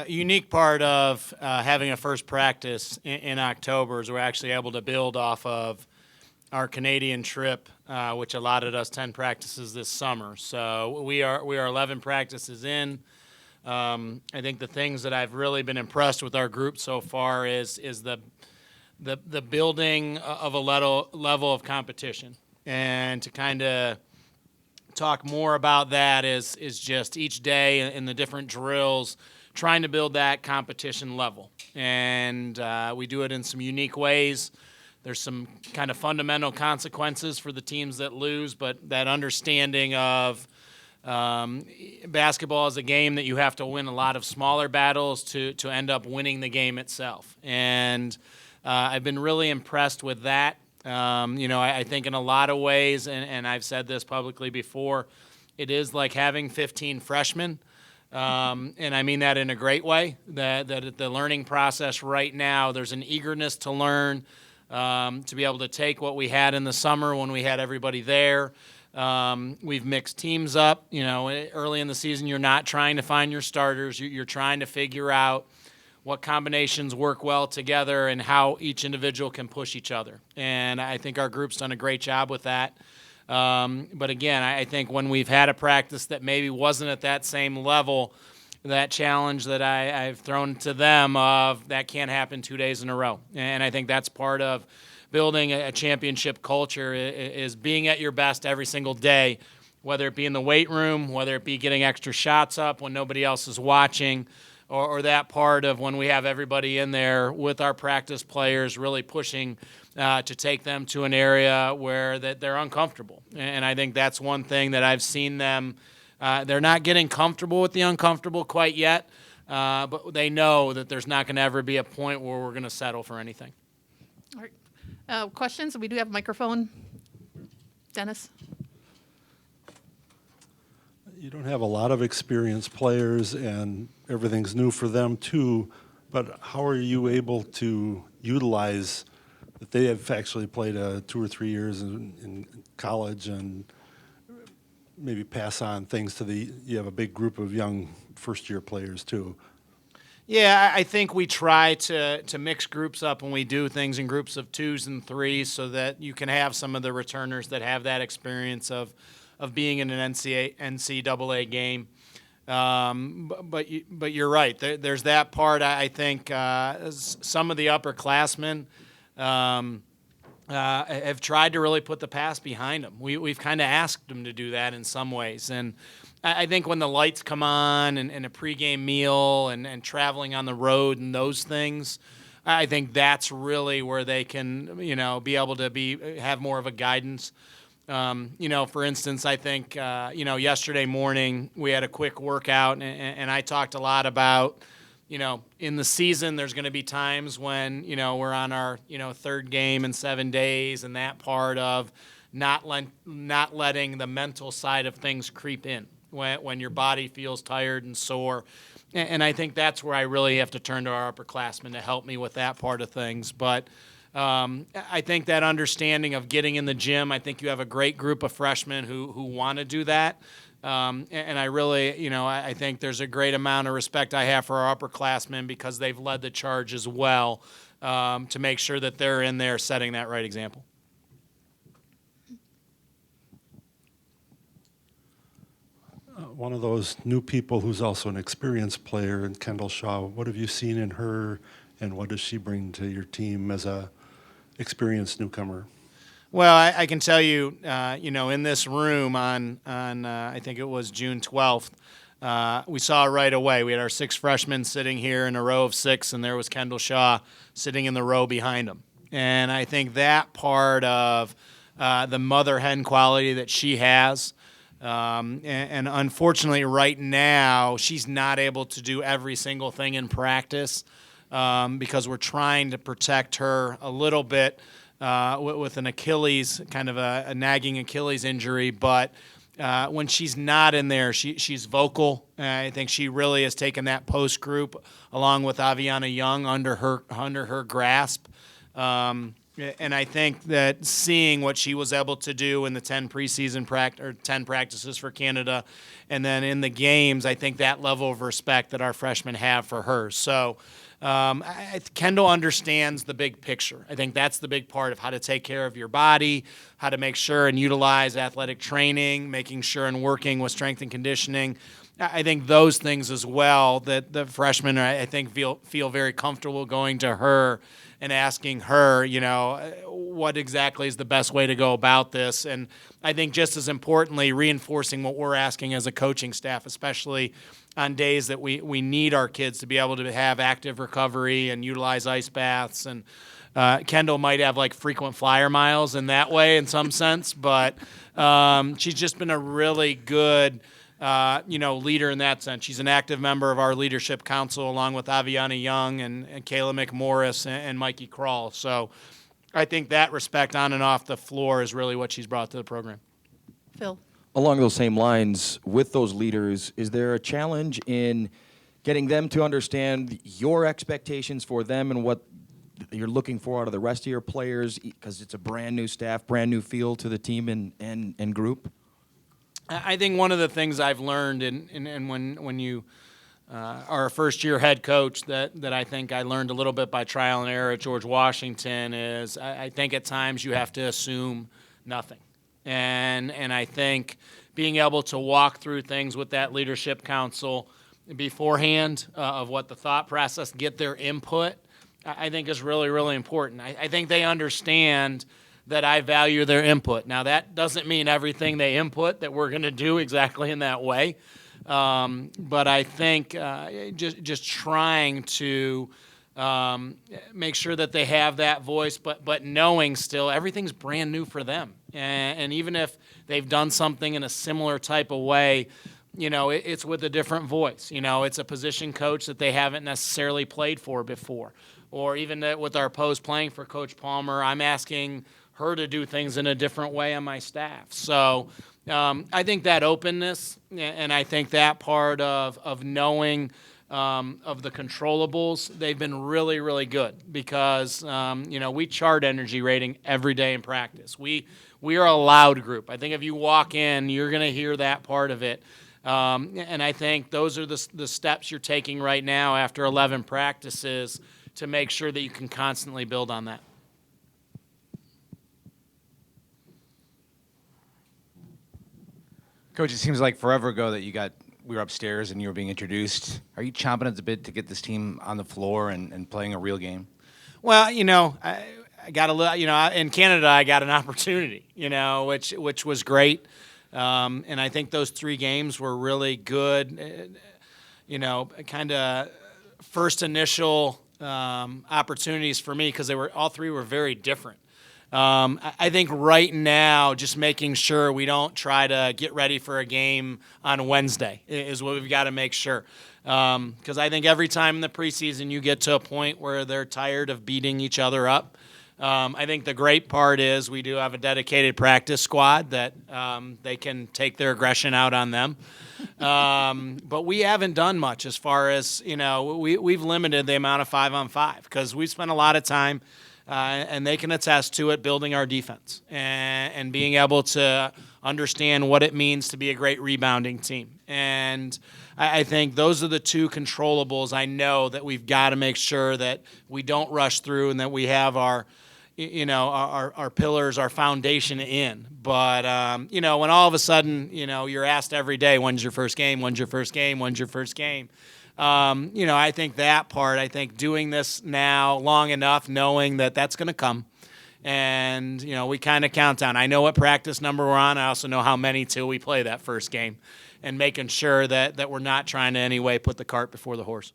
unique part of having a first practice in October is we're actually able to build off of our Canadian trip, which allotted us 10 practices this summer. So we are 11 practices in. I think the things that I've really been impressed with our group so far is the building of a level of competition, and to kind of talk more about that is just each day in the different drills, trying to build that competition level. And we do it in some unique ways. There's some kind of fundamental consequences for the teams that lose, but that understanding of basketball is a game that you have to win a lot of smaller battles to end up winning the game itself. And I've been really impressed with that. I think in a lot of ways, and I've said this publicly before, it is like having 15 freshmen. And I mean that in a great way, that the learning process right now, there's an eagerness to learn, to be able to take what we had in the summer when we had everybody there. We've mixed teams up. Early in the season, you're not trying to find your starters. You're trying to figure out what combinations work well together and how each individual can push each other. And I think our group's done a great job with that. But again, I think when we've had a practice that maybe wasn't at that same level, that challenge that I've thrown to them of that can't happen 2 days in a row. And I think that's part of building a championship culture is being at your best every single day, whether it be in the weight room, whether it be getting extra shots up when nobody else is watching, or that part of when we have everybody in there with our practice players really pushing to take them to an area where that they're uncomfortable. And I think that's one thing that I've seen them. They're not getting comfortable with the uncomfortable quite yet, but they know that there's not going to ever be a point where we're going to settle for anything. All right. Questions? We do have a microphone. Dennis? You don't have a lot of experienced players, and everything's new for them too, but how are you able to utilize that they have actually played 2 or 3 years in college and maybe pass on things to you have a big group of young first-year players too? Yeah, I think we try to mix groups up when we do things in groups of 2s and 3s so that you can have some of the returners that have that experience of being in an NCAA game. But you're right. There's that part. I think some of the upperclassmen have tried to really put the past behind them. We've kind of asked them to do that in some ways. And I think when the lights come on and a pregame meal and traveling on the road and those things, I think that's really where they can, be able to have more of a guidance. For instance, I think, yesterday morning we had a quick workout and I talked a lot about, in the season there's going to be times when, we're on our, third game in 7 days, and that part of not letting the mental side of things creep in when your body feels tired and sore. And I think that's where I really have to turn to our upperclassmen to help me with that part of things. But I think that understanding of getting in the gym, I think you have a great group of freshmen who want to do that. And I really, I think there's a great amount of respect I have for our upperclassmen because they've led the charge as well to make sure that they're in there setting that right example. One of those new people who's also an experienced player, and Kendall Shaw, what have you seen in her, and what does she bring to your team as a experienced newcomer? Well, I can tell you, in this room on I think it was June 12th, we saw right away. We had our 6 freshmen sitting here in a row of 6, and there was Kendall Shaw sitting in the row behind them. And I think that part of the mother hen quality that she has, and unfortunately right now she's not able to do every single thing in practice because we're trying to protect her a little bit with an Achilles, kind of a nagging Achilles injury. But when she's not in there, she's vocal. I think she really has taken that post group along with Aviana Young under her grasp. And I think that seeing what she was able to do in the 10 preseason 10 practices for Canada, and then in the games, I think that level of respect that our freshmen have for her. So Kendall understands the big picture. I think that's the big part of how to take care of your body, how to make sure and utilize athletic training, making sure and working with strength and conditioning. I think those things as well that the freshmen, I think, feel very comfortable going to her and asking her, what exactly is the best way to go about this. And I think just as importantly, reinforcing what we're asking as a coaching staff, especially on days that we need our kids to be able to have active recovery and utilize ice baths. And Kendall might have like frequent flyer miles in that way in some sense, but she's just been a really good leader in that sense. She's an active member of our leadership council along with Aviana Young and Kayla McMorris and Mikey Krall. So I think that respect on and off the floor is really what she's brought to the program. Phil. Along those same lines, with those leaders, is there a challenge in getting them to understand your expectations for them and what you're looking for out of the rest of your players, because it's a brand new staff, brand new feel to the team and group? I think one of the things I've learned, and when you are a first-year head coach, that I think I learned a little bit by trial and error at George Washington, is I think at times you have to assume nothing. And I think being able to walk through things with that leadership council beforehand of what the thought process, get their input, I think is really, really important. I think they understand that I value their input. Now, that doesn't mean everything they input that we're going to do exactly in that way. But I think just trying to make sure that they have that voice, but knowing still everything's brand new for them. And even if they've done something in a similar type of way, it's with a different voice. It's a position coach that they haven't necessarily played for before. Or even with our post playing for Coach Palmer, I'm asking her to do things in a different way on my staff. So I think that openness, and I think that part of knowing of the controllables, they've been really, really good because, we chart energy rating every day in practice. We are a loud group. I think if you walk in, you're going to hear that part of it. And I think those are the steps you're taking right now after 11 practices to make sure that you can constantly build on that. Coach, it seems like forever ago that we were upstairs and you were being introduced. Are you chomping at the bit to get this team on the floor and playing a real game? Well, I got a little, in Canada I got an opportunity, which was great. And I think those 3 games were really good, kind of first initial opportunities for me because all 3 were very different. I think right now, just making sure we don't try to get ready for a game on Wednesday is what we've got to make sure. Because I think every time in the preseason you get to a point where they're tired of beating each other up. I think the great part is we do have a dedicated practice squad that they can take their aggression out on them. But we haven't done much as far as, we've limited the amount of 5-on-5 because we've spent a lot of time and they can attest to it, building our defense and being able to understand what it means to be a great rebounding team. And I think those are the 2 controllables I know that we've got to make sure that we don't rush through and that we have our pillars, our foundation in. But, when all of a sudden, you're asked every day, when's your first game, when's your first game, when's your first game? I think that part, doing this now long enough, knowing that that's going to come. And, we kind of count down. I know what practice number we're on. I also know how many till we play that first game and making sure that we're not trying to in any way put the cart before the horse.